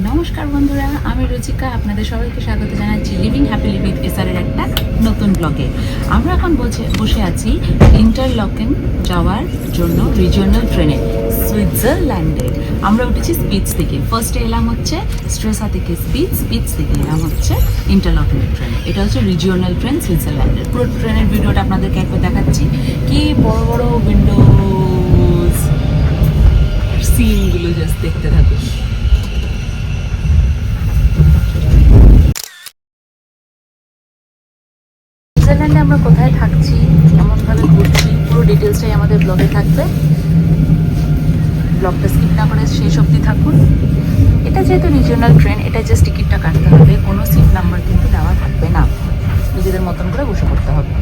নমস্কার বন্ধুরা, আমি রুচিকা। আপনাদের সবাইকে স্বাগত জানাচ্ছি লিভিং হ্যাপিলি উইথ এসআরের একটা নতুন ব্লগে। আমরা এখন বসে আছি ইন্টারলকেন যাওয়ার জন্য রিজিওনাল ট্রেনে সুইজারল্যান্ডে। আমরা উঠেছি স্পিচ থেকে। ফার্স্টে এলাম হচ্ছে স্ট্রেসা থেকে স্পিচ থেকে এলাম হচ্ছে ইন্টারলকেনের ট্রেনে। এটা হচ্ছে রিজিওনাল ট্রেন সুইজারল্যান্ডের। পুরো ট্রেনের ভিডিওটা আপনাদেরকে একবার দেখাচ্ছি। কি বড় বড় উইন্ডোজ, সিনগুলো জাস্ট দেখতে থাকুন। সুইজারল্যান্ডে আমরা কোথায় থাকছি, কেমনভাবে ঘুরছি, পুরো ডিটেলসটাই আমাদের ব্লগে থাকবে। ব্লগটা স্কিপ না করে শেষ অবধি থাকুন। এটা যেহেতু রিজিওনাল ট্রেন, এটা জাস্ট টিকিটটা কাটতে হবে, কোনো সিট নাম্বার কিন্তু দেওয়া থাকবে না, নিজেদের মতন করে বসে পড়তে হবে।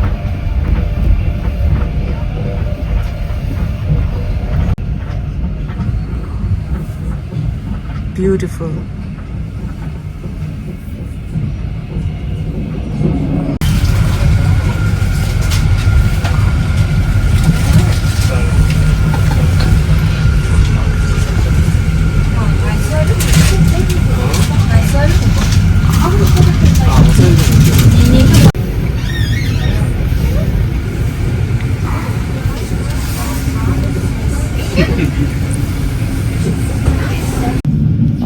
বিউটিফুল।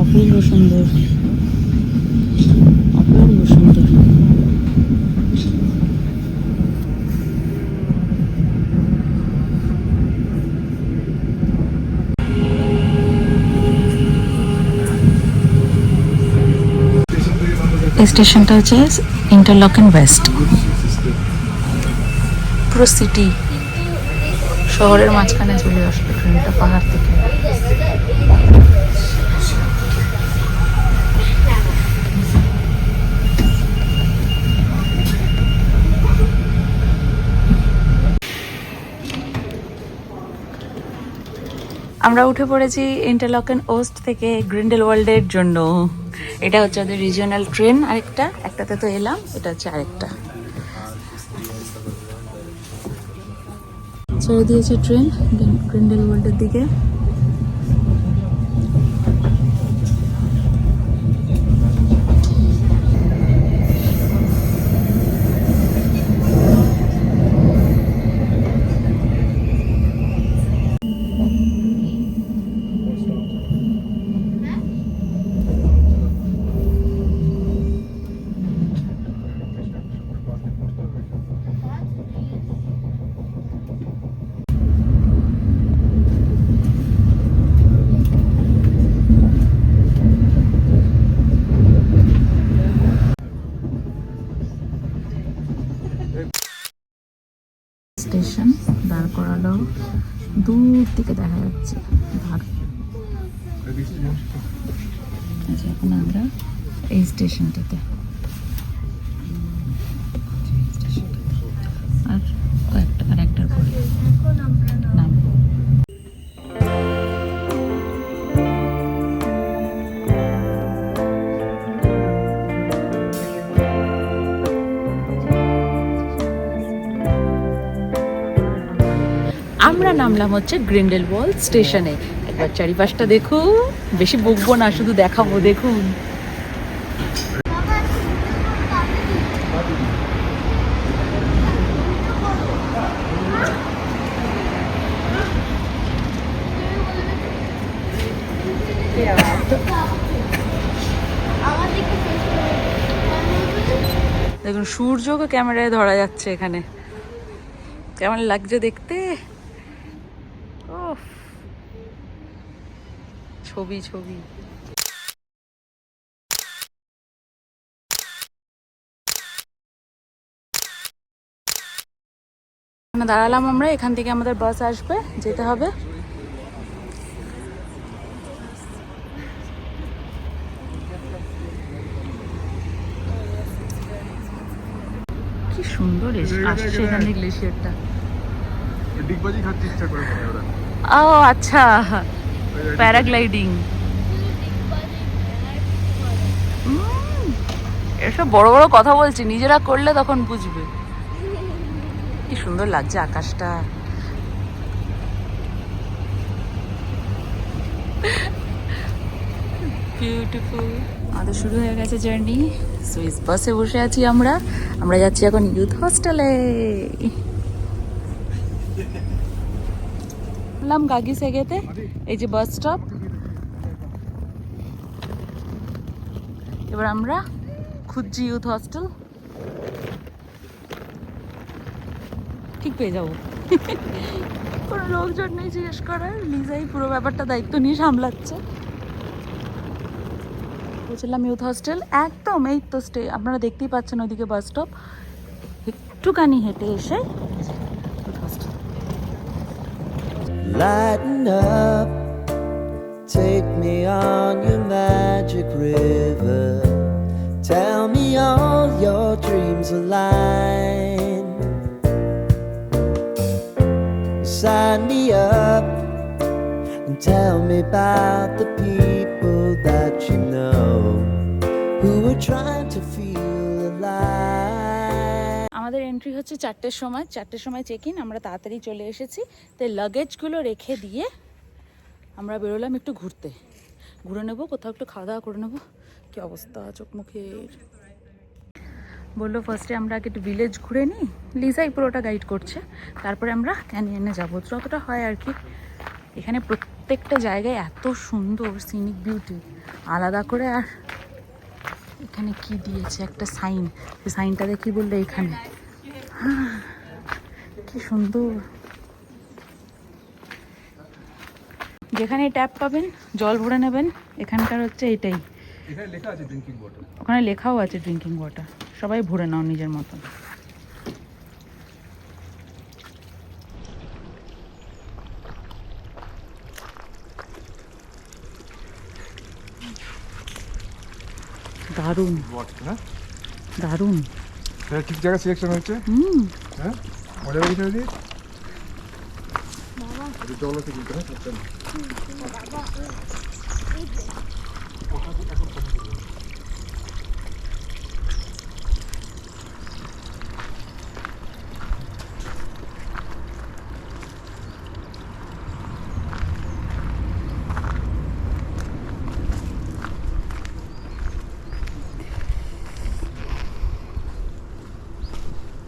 অপূর্ব সুন্দর, অপূর্ব সুন্দর। এই স্টেশনটা হচ্ছে ইন্টারলকেন ওয়েস্ট। পুরো সিটি শহরের মাঝখানে চলে আসবে ট্রেনটা পাহাড় থেকে। আমরা উঠে পড়েছি ইন্টারলকেন ওয়েস্ট থেকে গ্রিন্ডেলওয়াল্ডের জন্য। এটা হচ্ছে ওদের রিজিওনাল ট্রেন। একটাতে তো এলাম, এটা হচ্ছে আরেকটা। ছেড়ে দিয়েছে ট্রেন গ্রিন্ডেলওয়াল্ডের দিকে। স্টেশন দাঁড় করালো, দূর থেকে দেখা যাচ্ছে ধার। এখন আমরা এই স্টেশনটাতে, আর একটার পরে নামবো। আমরা নামলাম হচ্ছে গ্রিন্ডেলওয়াল্ড স্টেশনে। একবার চারিপাশটা দেখুন, বেশি বকবো না, শুধু দেখাবো। দেখুন দেখুন, সূর্যকে ক্যামেরায় ধরা যাচ্ছে এখানে। কেমন লাগছে দেখতে? ছবি ছবি। দাঁড়ালাম আমরা, এখান থেকে আমাদের বাস আসবে, যেতে হবে। কি সুন্দর আসছে এখানে গ্লেশিয়ারটা। ডিগবাজি খাচ্ছে ইচ্ছা করে ওরা। ও আচ্ছা, প্যারাগ্লাইডিং। এসব বড় বড় কথা বলছি, নিজেরা করলে তখন বুঝবে। কি সুন্দর লাগছে আকাশটা। বিউটিফুল। আমাদের শুরু হয়ে গেছে জার্নি। সুইস বাসে বসে আছি আমরা। আমরা যাচ্ছি এখন ইউথ হস্টেলে। বললাম গাগি সেগেতে, এই যে বাস স্টপ। এবার আমরা খুঁজছি ইউথ হস্টেল, ঠিক পেয়ে যাবো। কোনো লোকজন নেই জিজ্ঞেস করার, লিজাই পুরো ব্যাপারটা দায়িত্ব নিয়ে সামলাচ্ছে। বলছিলাম ইউথ হস্টেল একদম এই তো আপনারা দেখতেই পাচ্ছেন ওইদিকে বাস স্টপ, একটুখানি হেঁটে এসে youth hostel. Lighten up, take me on your magic river. Tell me all your dreams align. Sign me up and tell me about the people that you know who are trying to feel alive. আমাদের entry হচ্ছে 4টের সময়, 4টের সময় check in. আমরা তাড়াতাড়ি চলে এসেছি, তাই লাগেজগুলো রেখে দিয়ে আমরা বেরোলাম একটু ঘুরতে, ঘুরে নেবো, কোথাও একটু খাওয়া দাওয়া করে নেবো। কি অবস্থা চোখ মুখের। বললো ফার্স্টে আমরা আগে একটু ভিলেজ ঘুরে নিই, লিজাই পুরোটা গাইড করছে, তারপরে আমরা ক্যানিয়নে যাবো, যতটা হয় আর কি। এখানে প্রত্যেকটা জায়গায় এত সুন্দর সিনিক বিউটি আলাদা করে। আর এখানে কি দিয়েছে একটা সাইন, সেই সাইনটা দেখি বললো এখানে, কি সুন্দর। যেখানে ট্যাপ পাবেন জল ভরে নেবেন, এখানকার হচ্ছে এটাই। এখানে লেখা আছে ড্রিঙ্কিং ওয়াটার। ওখানে লেখাও আছে ড্রিঙ্কিং ওয়াটার, সবাই ভরে নাও নিজের মতন। দারুণ হ্যাঁ, দারুণ। এটা ঠিক জায়গা সিলেকশন হয়েছে। হ্যাঁ, মজা লাগছে দিদি। বাবা জল আছে কিন্তু, হ্যাঁ চল।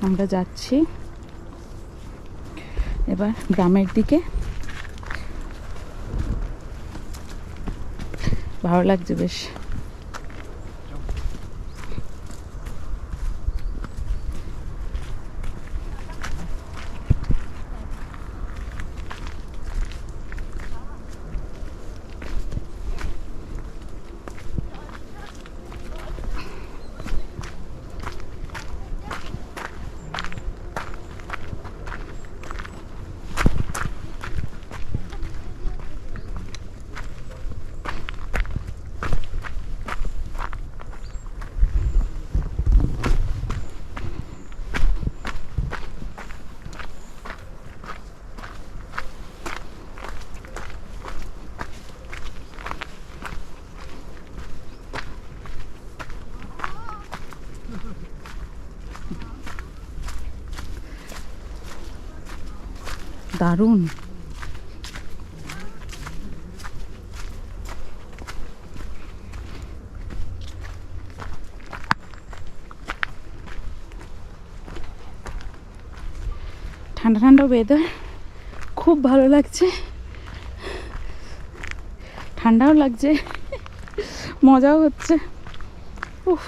আমরা যাচ্ছি এবার গ্রামের দিকে। ভালো লাগছে বেশ। দারুণ। ঠান্ডা ঠান্ডা ওয়েদার, খুব ভালো লাগছে, ঠান্ডাও লাগছে, মজাও হচ্ছে। উফ,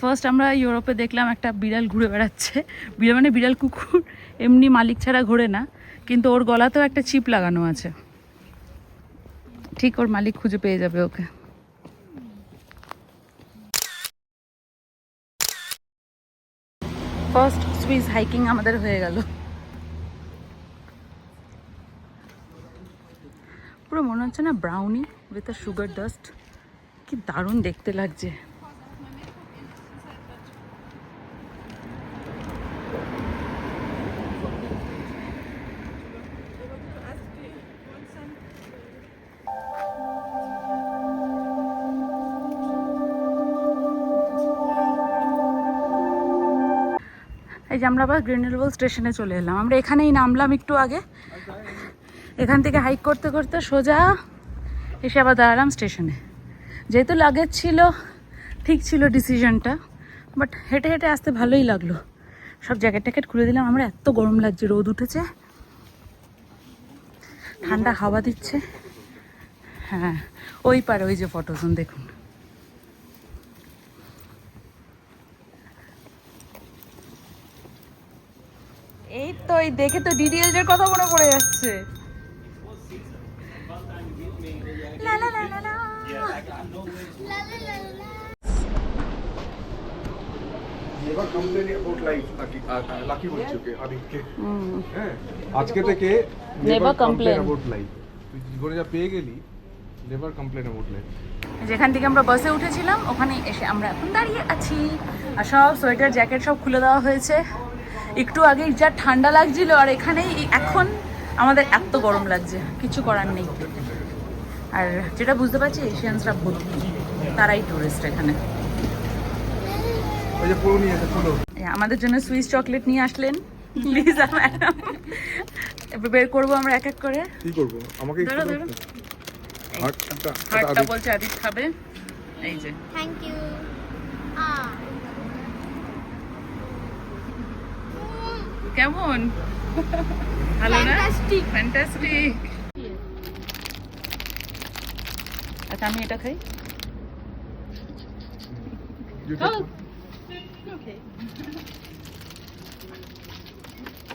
ফার্স্ট আমরা ইউরোপে দেখলাম একটা বিড়াল ঘুরে বেড়াচ্ছে, বিড়াল মানে বিড়াল কুকুর, এমনি মালিক ছাড়া ঘোরে না, কিন্তু ওর গলাতেও একটা চিপ লাগানো আছে, ঠিক ওর মালিক খুঁজে পেয়ে যাবে ওকে। ফার্স্ট সুইস হাইকিং আমাদের হয়ে গেল। পুরো মনে হচ্ছে না brownie with a sugar dust, কি দারুণ দেখতে লাগছে। এই যে আমরা আবার গ্রিনেলওয়েল স্টেশনে চলে এলাম, আমরা এখানেই নামলাম একটু আগে, এখান থেকে হাইক করতে করতে সোজা এসে আবার দাঁড়ালাম স্টেশনে। যেহেতু লাগেজ ছিল, ঠিক ছিল ডিসিশনটা, বাট হেঁটে হেঁটে আসতে ভালোই লাগলো। সব জ্যাকেট ট্যাকেট খুলে দিলাম, আমরা এত গরম লাগছে, রোদ উঠেছে, ঠান্ডা হাওয়া দিচ্ছে। হ্যাঁ ওই পারে ওই যে ফটো জোন দেখুন। এই তো এই দেখে তো ডিডিএলজ এর কথা মনে পড়ে যাচ্ছে। লা লা লা লা লা। Never complain about life, lucky বলছো কে আদিকে, হ্যাঁ আজকে থেকে নেভার কমপ্লেন অ্যাবাউট লাইফ, তুই জীবনে যা পেয়ে গেলি, নেভার কমপ্লেন অ্যাবাউট লাইফ। যেখান থেকে আমরা বাসে উঠেছিলাম ওখানে এসে আমরা এখন দাঁড়িয়ে আছি, আর সব সোয়েটার জ্যাকেট সব খুলে দেওয়া হয়েছে। একটু আগে যা ঠান্ডা লাগছিল, আর এখানেই এখন আমাদের এত গরম লাগছে, কিছু করার নেই। আর যেটা বুঝতে পারছি এশিয়ানসরা ভর্তি, তারাই টুরিস্ট এখানে। ওই যে পুরো নিয়ে এসে পুরো আমাদের জন্য সুইস চকলেট নিয়ে আসলেন লিজা ম্যাডাম। এবার বের করবো আমরা এক এক করে। কি করবো আমাকে ধরো ধরো, হার্টটা বলছে আদিত খাবে, এই যে থ্যাংক ইউ। কেমন ভালো না? Fantastic. ফ্যান্টাস্টিক। আচ্ছা আমি এটা খাই।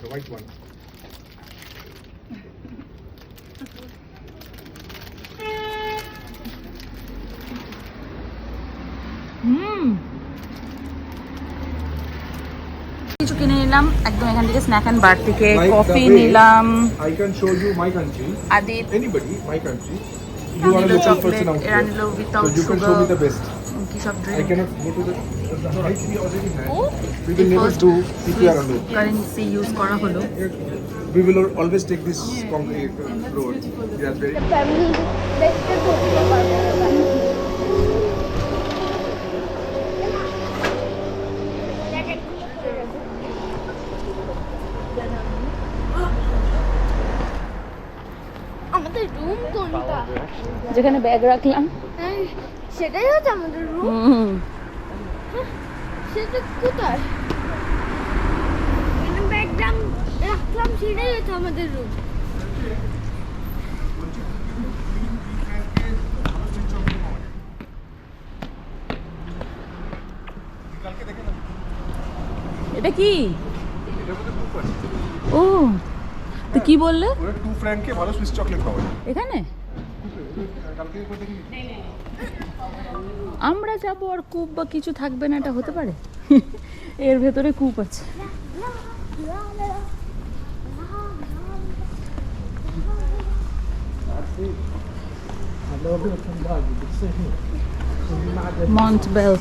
The white one. কিছু কিনে নিলাম একদম এখান থেকে, স্ন্যাক অ্যান্ড বার থেকে Like কফি the way নিলাম। I can show you my country. Adit Anybody, my country. You are a নিলো local চকলেট, person out এরা there. নিলো So without you can show me the sugar, best. কি সব I drink. cannot go to the height we already had. Oh, We will never do if we are alone. Currency use করা হলো। We will always take this concrete road. That's very. Family দেখতে করতে পারবো। আমাদের room কোনটা? যেখানে bag রাখলাম। হ্যাঁ, সেটাই হচ্ছে আমাদের রুম। সেটা কোথায়? ব্যাগটা রাখলাম, সেটাই হচ্ছে আমাদের রুম। এটা কি? ও তো কি বললে? ওরা 2 ফ্র্যাঙ্কে ভালো সুইস চকলেট পাওয়া যায়। এখানে কালকে একবার দেখি। আমরা যাবো আর কূপ বা কিছু থাকবে না, এটা হতে পারে? এর ভেতরে কূপ আছে। মন্টবেল,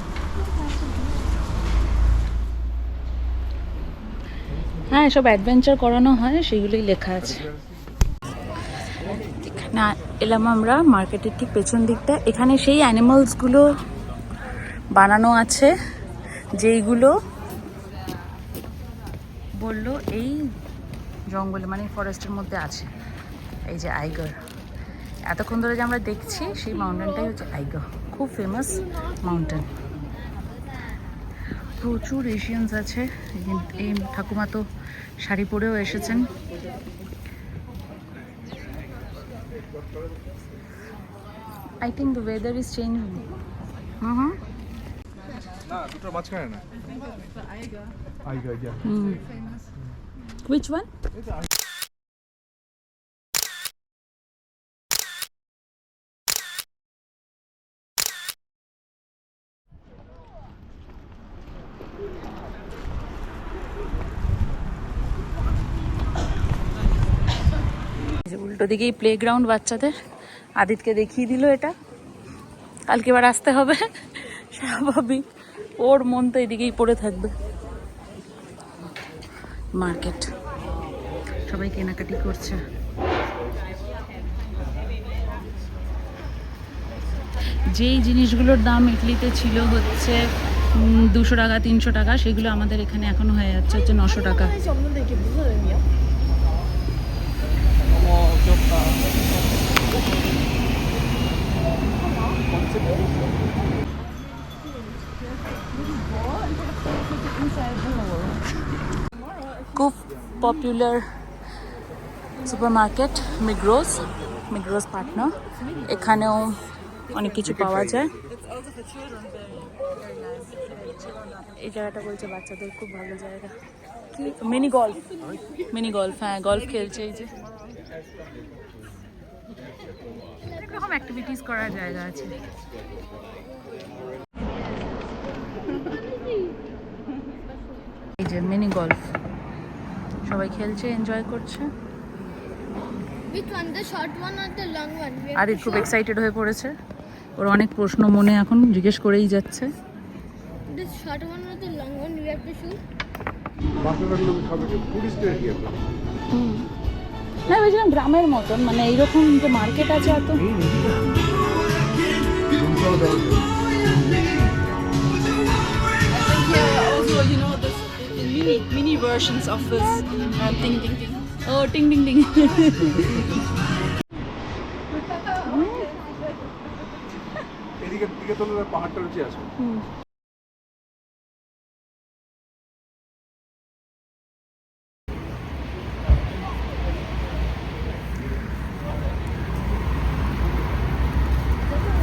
হ্যাঁ সব অ্যাডভেঞ্চার করানো হয়, সেগুলোই লেখা আছে। এখানে এলাম আমরা মার্কেটের ঠিক পেছন দিকটা, এখানে সেই অ্যানিমালসগুলো বানানো আছে যেইগুলো বললো এই জঙ্গলে মানে ফরেস্টের মধ্যে আছে। এই যে আইগার, এতক্ষণ ধরে যে আমরা দেখছি সেই মাউন্টেনটাই হচ্ছে আইগার, খুব ফেমাস মাউন্টেন। প্রচুর এশিয়ানস আছে, এই ঠাকুমা তো শাড়ি পরেও এসেছেন। I think the weather is changing. না দুটোর মাঝখানে না আইগা ইয়া Which one? উল্টো দিকেই প্লেগ্রাউন্ড বাচ্চাদের। আদিতকে দেখিয়ে দিল এটা, কালকে এবার আসতে হবে। স্বাভাবিক, ওর মন তো এদিকেই পড়ে থাকবে। মার্কেট, সবাই কেনাকাটি করছে। যেই জিনিসগুলোর দাম ইডলিতে ছিল হচ্ছে 200 টাকা 300 টাকা, সেগুলো আমাদের এখানে এখনো হয়ে যাচ্ছে হচ্ছে 900 টাকা। খুব পপুলার সুপারমার্কেট মিগ্রোস পার্টনার। এখানেও অনেক কিছু পাওয়া যায়। এই জায়গাটা বলছে বাচ্চাদের খুব ভালো জায়গা। মিনি গলফ, হ্যাঁ গলফ খেলছে। এই যে অনেক রকম অ্যাক্টিভিটিস করার জায়গা আছে। এই যে মিনি গলফ, সবাই খেলছে, এনজয় করছে। Which one, the short one or the long one? We have Adit to খুব show এক্সাইটেড হয়ে পড়েছে, ওর অনেক প্রশ্ন মনে এখন জিজ্ঞেস করেই যাচ্ছে। the short one or the long one. We have to shoot. বাচ্চাগুলো সব টুরিস্টের ইয়ে না ভেবেছিলাম গ্রামের মতন, মানে এইরকম যে মার্কেট আছে এত। Also, you know, this mini versions of this ting ting ting. Oh, ting ting ting. এদিকে দিকে তো পাহাড়টা রয়েছে আছে।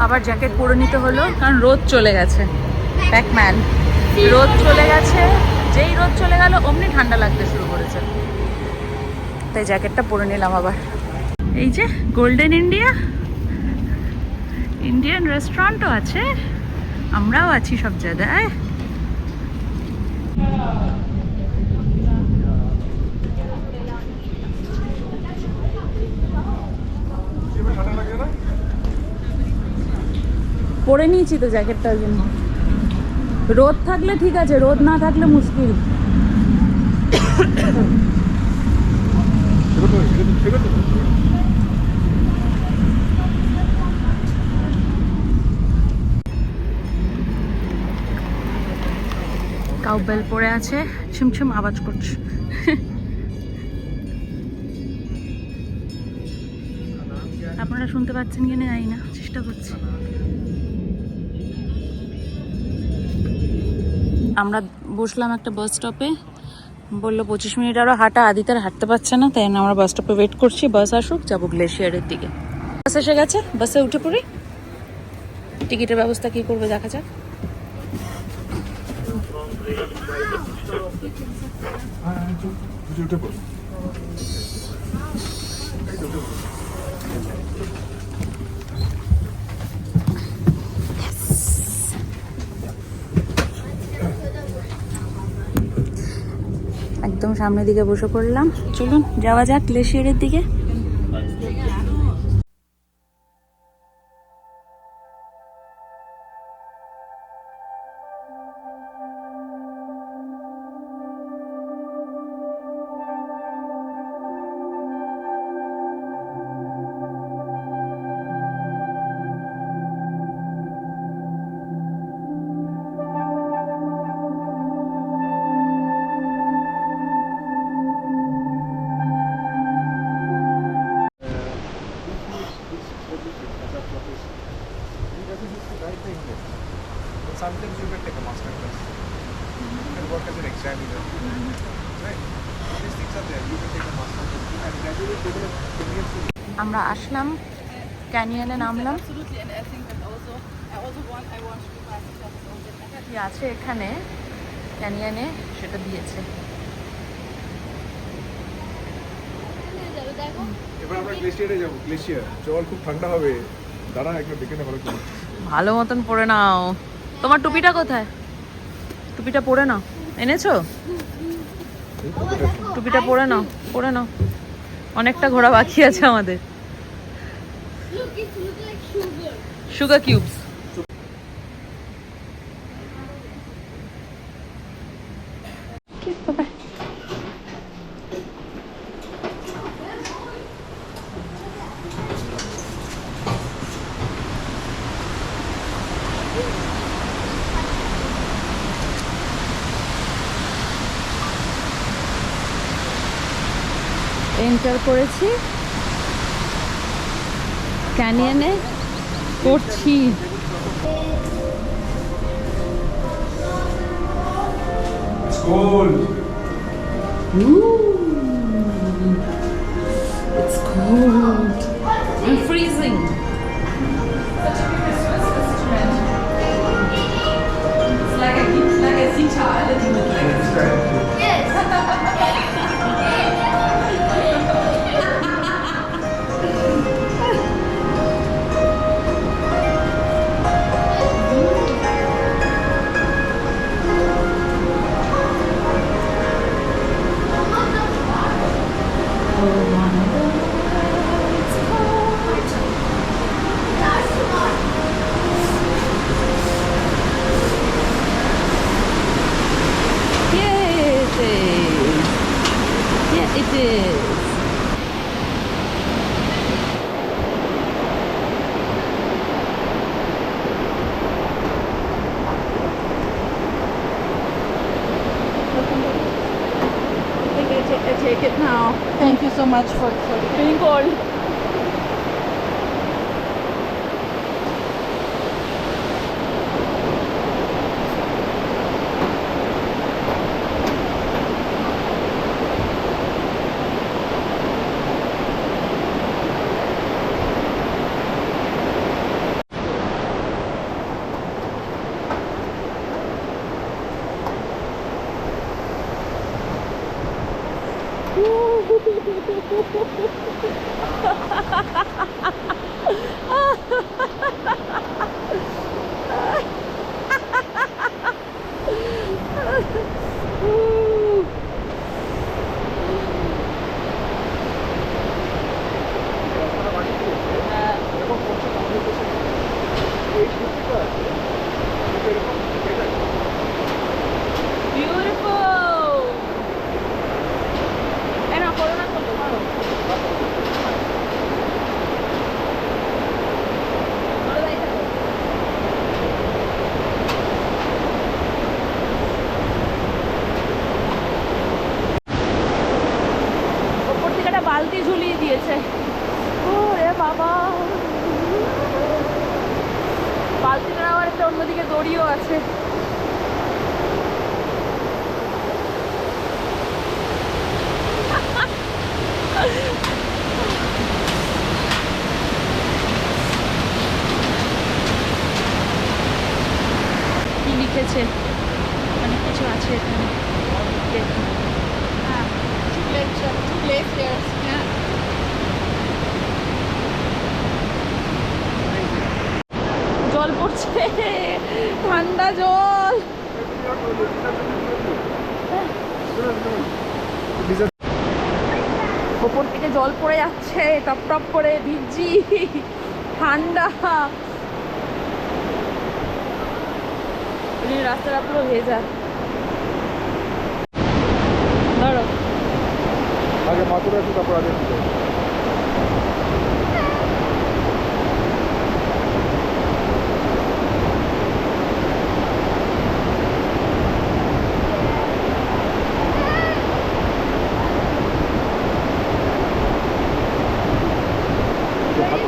আবার জ্যাকেট পরে নিতে হলো, কারণ রোদ চলে গেছে। প্যাকম্যান, রোদ চলে গেছে। যেই রোদ চলে গেল অমনি ঠান্ডা লাগতে শুরু করেছে, তাই জ্যাকেটটা পরে নিলাম আবার। এই যে গোল্ডেন ইন্ডিয়ান রেস্টুরেন্টও আছে, আমরাও আছি সব জায়গায়। ঠান্ডা লাগে না? পরে নিয়েছি তো জ্যাকেটটার জন্য। রোদ থাকলে ঠিক আছে, রোদ না থাকলে মুশকিল। কাউবেল পড়ে আছে, ছিমছিম আওয়াজ করছে। আপনারা শুনতে পাচ্ছেন কিনা জানি না, চেষ্টা করছি। আমরা বসলাম একটা বাস স্টপে, বললো 25 মিনিট আরও হাঁটা। আদিত আর হাঁটতে পারছে না, তাই আমরা বাস স্টপে ওয়েট করছি, বাস আসুক, যাবো গ্লেশিয়ারের দিকে। বাস এসে গেছে, বাসে উঠে পড়ি। টিকিটের ব্যবস্থা কি করবে দেখা যাক। উঠে পড়ো। একদম সামনের দিকে বসে পড়লাম। চলুন যাওয়া যাক গ্লেশিয়ারের দিকে। Sometimes you can take a master class. You can work as an examiner. Right? These things are there. You can take a master class and gradually develop Indian food. আমরা আসলাম ক্যানিয়নে নামলাম। Absolutely, and I think that I want to do my কি আছে এখানে ক্যানিয়নে সেটা দিয়েছে। দেখো এবার আমরা গ্লেশিয়ারে যাবো। গ্লেশিয়ার জল খুব ঠান্ডা হবে। দাঁড়া একবার দেখে না ভালো করে। ভালো মতন পরে নাও। তোমার টুপিটা কোথায়? টুপিটা পরে নাও। এনেছো? টুপিটা পরে নাও, পরে নাও। অনেকটা ঘোরা বাকি আছে আমাদের। look it look like sugar sugar cubes. Enter করেছি ক্যানিয়নে, করছি। Cold. It's cold. I'm freezing. It's like a guitar, a little bit like a yes Yeah, it is. I take it now. Thank you so much for being cold. Beautiful. Era corona con tomado. ওপর থেকে একটা বালতি ঝুলিয়ে দিয়েছে। ওরে বাবা, বালতিটা আবার একটা অন্যদিকে দড়িও আছে। কি লিখেছে? অনেক কিছু আছে এখানে। দেখি। two glaciers. Yeah. জল পড়ছে, ঠান্ডা জল। ওপর থেকে জল পড়ে যাচ্ছে, টপ টপ করে ভিজছি, ঠান্ডা। রাস্তাটা পুরো ভেজা। ধরো আগে মাথুরা আছে তারপর আগে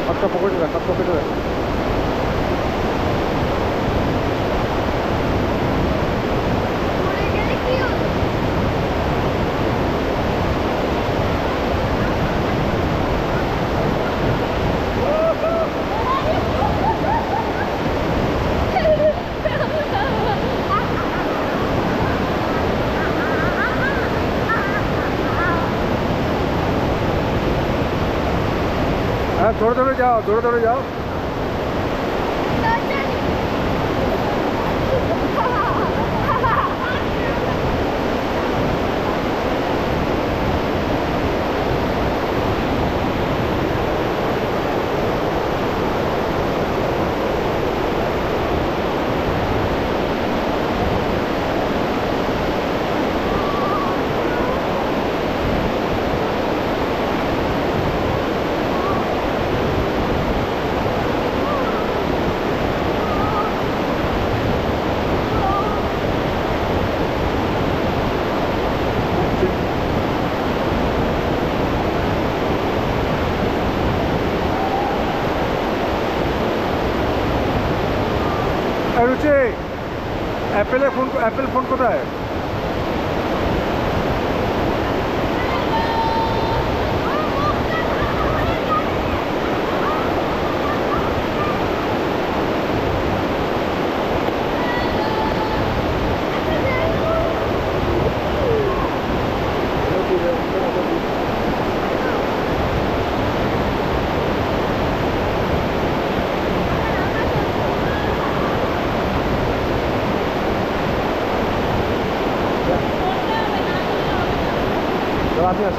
হাতটা পকেটে রাখ, হাত পকেটে রাখ। ধরে যাও, ধরে ধরে যাও। রুচি, অ্যাপেল ফোন কোথায়? Gracias.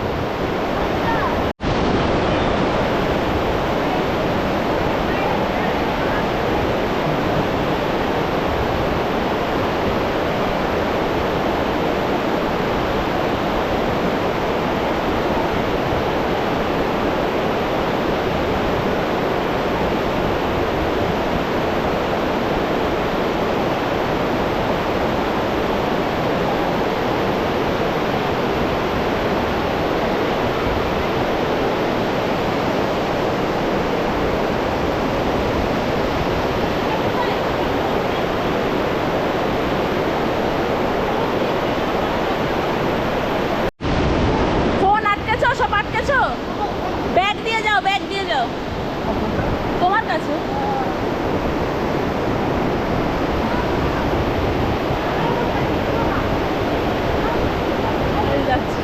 ফোন আটকেছো, সব আটকেছো? ব্যাগ দিয়ে যাও, ব্যাগ দিয়ে যাও তোমার কাছে। এই যাচ্ছি।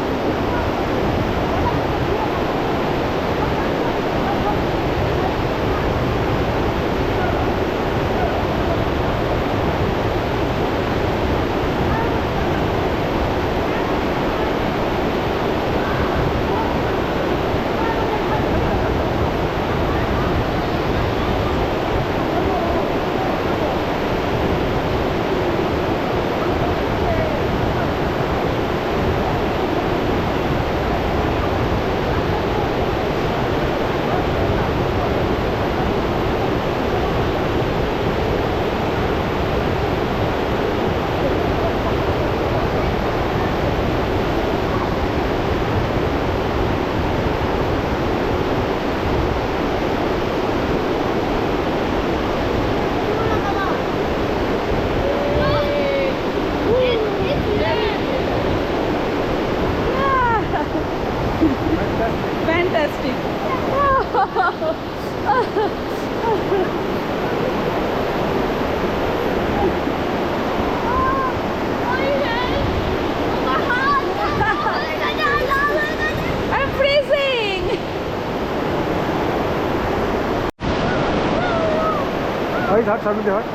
Fantastic. I'm freezing. ওই ঘাট সামনে দিয়ে হয়।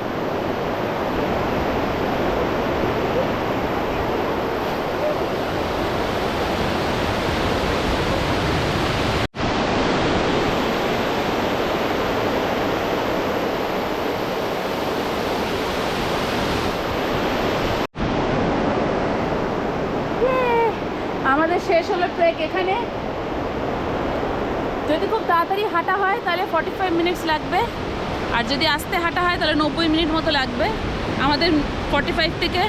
আমাদের শেষ হলো ট্রেক এখানে। যদি খুব তাড়াতাড়ি হাঁটা হয় তাহলে 45 মিনিটস লাগবে, আর যদি আস্তে হাঁটা হয় তাহলে 90 মিনিট মতো লাগবে। আমাদের 45 থেকে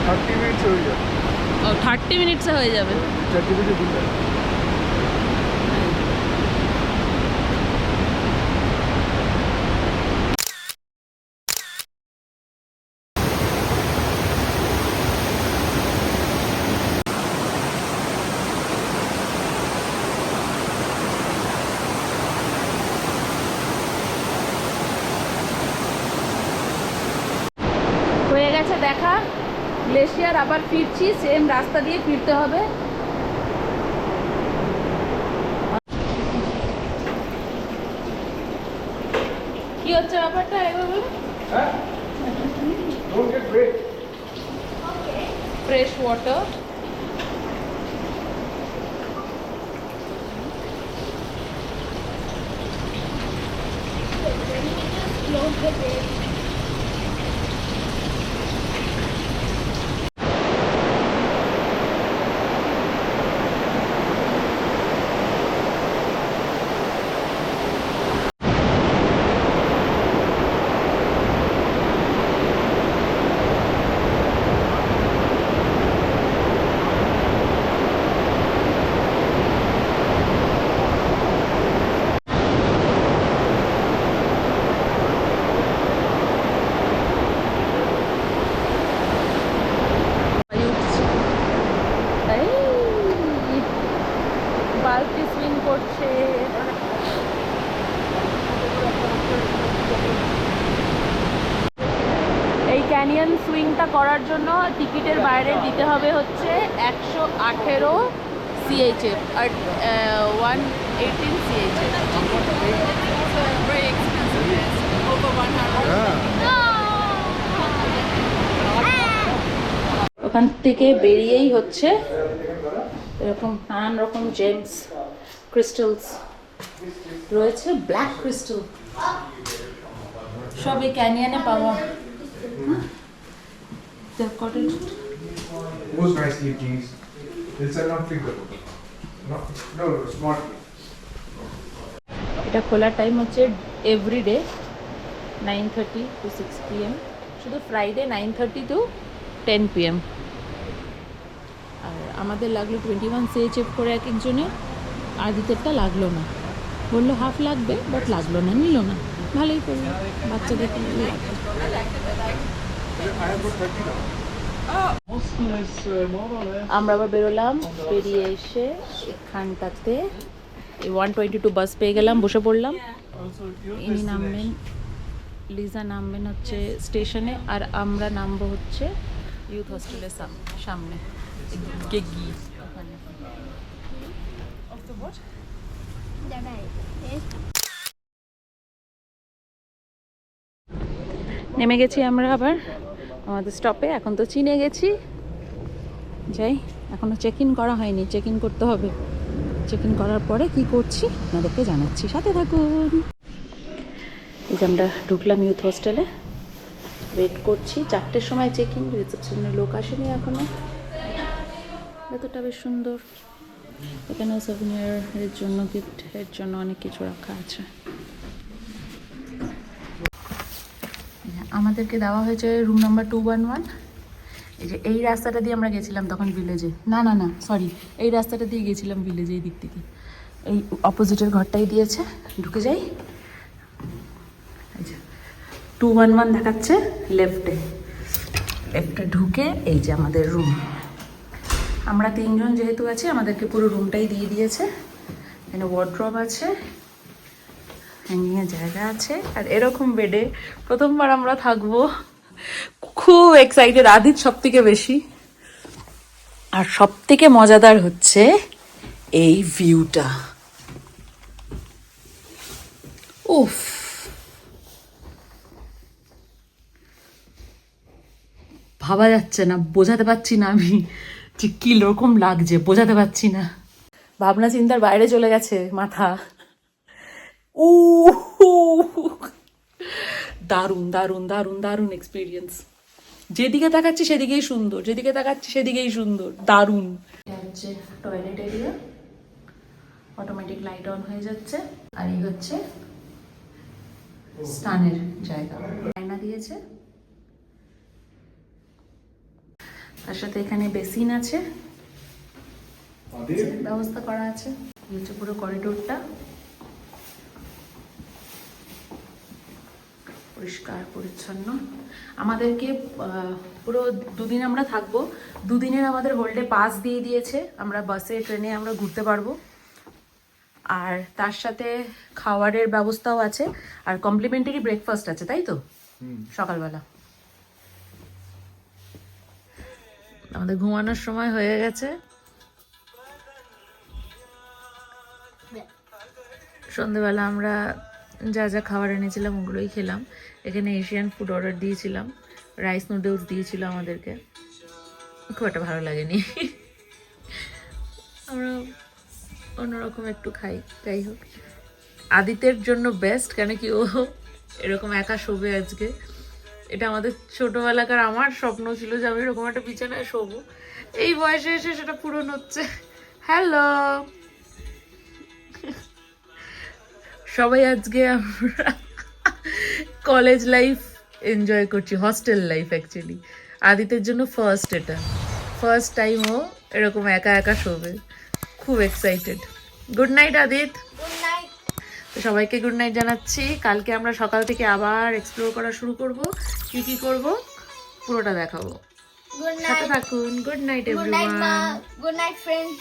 30 মিনিট হয়ে যাবে। 30 মিনিটসে হয়ে যাবে। 30 মিনিট দিন। হয়ে গেছে দেখা গ্লেশিয়ার, আবার ফিরছি, সেম রাস্তা দিয়ে ফিরতে হবে। কি হচ্ছে ব্যাপারটা একবার বলুন? Huh? Don't get wet. Fresh water. Close the gate. বালতি সুইং করছে। এই ক্যানিয়ন সুইংটা করার জন্য টিকিটের বাইরে দিতে হবে হচ্ছে 118 CHF আর 118 CHF। Very expensive. Yes. Over 100. ওখান থেকে বেরিয়েই হচ্ছে এরকম নানান রকম জেমস ক্রিস্টালস রয়েছে, ব্ল্যাক ক্রিস্টাল সব এই ক্যানিয়নে পাওয়া। Most nicely keys. It's a not finger. No, smart key. এটা খোলার টাইম হচ্ছে এভরিডে 9:30 to 6 PM, শুধু ফ্রাইডে 9:30 to 10 PM। আর আমাদের লাগলো 21 CHF করে এক একজনের, আর দ্বিতীয়টা লাগলো না, বললো হাফ লাগবে বাট লাগলো না, নিল না। ভালোই করলো, বাচ্চাদের কি লাগবে। I have got 30 now. আমরা আবার বেরোলাম, বেরিয়ে এসে এখানটাতে 122 বাস পেয়ে গেলাম, বসে পড়লাম। ইনি নামবেন, লিজা নামবেন হচ্ছে স্টেশনে, আর আমরা নামবো হচ্ছে ইউথ হোস্টেলের সামনে গেগি ওখানে। Of the what? নেমে গেছি আমরা আবার আমাদের স্টপে, এখন তো চিনে গেছি। যাই, এখনো চেক ইন করা হয়নি, চেক ইন করতে হবে। চেক ইন করার পরে কি করছি আপনাদেরকে জানাচ্ছি, সাথে থাকুন। এই যে আমরা ঢুকলাম ইউথ হোস্টেলে, ওয়েট করছি 4টের সময় চেক ইন, রিসেপশনের লোক আসেনি এখনো। ভেতরটা বেশ সুন্দর, এখানেও সভিনিয়ারের জন্য, গিফটের জন্য অনেক কিছু রাখা আছে। আমাদেরকে দেওয়া হয়েছে রুম নাম্বার 211। এই যে এই রাস্তাটা দিয়ে আমরা গেছিলাম তখন ভিলেজে, না না না সরি, এই রাস্তাটা দিয়ে গেছিলাম ভিলেজে, এই দিক থেকে এই অপোজিটের ঘরটাই দিয়েছে। ঢুকে যাই, এই যে 211 দেখাচ্ছে লেফটে, লেফটে ঢুকে এই যে আমাদের রুম। আমরা 3 জন যেহেতু আছি, আমাদেরকে পুরো রুমটাই দিয়ে দিয়েছে। এখানে ওয়ার্ড্রব আছে, হ্যাঙ্গিংয়ের জায়গা আছে, আর এরকম বেডে প্রথমবার আমরা থাকবো। খুব এক্সাইটেড, আদিত সব থেকে বেশি। আর সব থেকে মজাদার হচ্ছে এই ভিউটা, উফ, ভাবা যাচ্ছে না, বোঝাতে পারছি না আমি যে কি রকম লাগছে, বোঝাতে পারছি না। ভাবনা চিন্তার বাইরে চলে গেছে মাথা। ও দারুণ দারুণ দারুণ দারুণ এক্সপিরিয়েন্স। যেদিকে তাকাচ্ছি সেদিকেই সুন্দর, যেদিকে তাকাচ্ছি সেদিকেই সুন্দর, দারুণ। এটা হচ্ছে toilet area, automatic light on হয়ে যাচ্ছে। আর এই হচ্ছে স্নানের জায়গা, আয়না দিয়েছে, তার সাথে এখানে বেসিন আছে, ব্যবস্থা করা আছে। এই হচ্ছে পুরো করিডোরটা, পরিষ্কার পরিচ্ছন্ন। আমাদেরকে পুরো 2 দিন আমরা থাকবো, 2 দিনের আমাদের হোল্ডে পাস দিয়ে দিয়েছে, আমরা বাসে ট্রেনে আমরা ঘুরতে পারবো। আর তার সাথে খাওয়ারের ব্যবস্থাও আছে, আর কমপ্লিমেন্টারি ব্রেকফাস্ট আছে, তাই তো সকালবেলা। আমাদের ঘুমানোর সময় হয়ে গেছে, সন্ধ্যেবেলা আমরা যা যা খাবার এনেছিলাম ওগুলোই খেলাম। এখানে এশিয়ান ফুড অর্ডার দিয়েছিলাম, রাইস নুডলস দিয়েছিল আমাদেরকে, খুব একটা ভালো লাগেনি। আমরা অন্যরকম একটু খাই। যাই হোক, আদিত্যের জন্য বেস্ট, কেন কি ও এরকম একা শোবে আজকে। এটা আমাদের ছোটবেলাকার আমার স্বপ্ন ছিল যে আমি এরকম একটা বিছানায় শোবো, এই বয়সে এসে সেটা পূরণ হচ্ছে। হ্যালো সবাই, আজকে আমরা কলেজ লাইফ এনজয় করছি, হস্টেল লাইফ অ্যাকচুয়ালি। আদিত্যের জন্য ফার্স্ট, এটা ফার্স্ট টাইম ও এরকম একা একা শোবে, খুব excited. Good night Aditya. Good night. তো সবাইকে গুড নাইট জানাচ্ছি। কালকে আমরা সকাল থেকে আবার এক্সপ্লোর করা শুরু করব, কি কি করব পুরোটা দেখাবো, গুড সাথে নাইট। থাকুন। গুড নাইট গুড নাইট মা। এভরিওয়ান। Good night friends.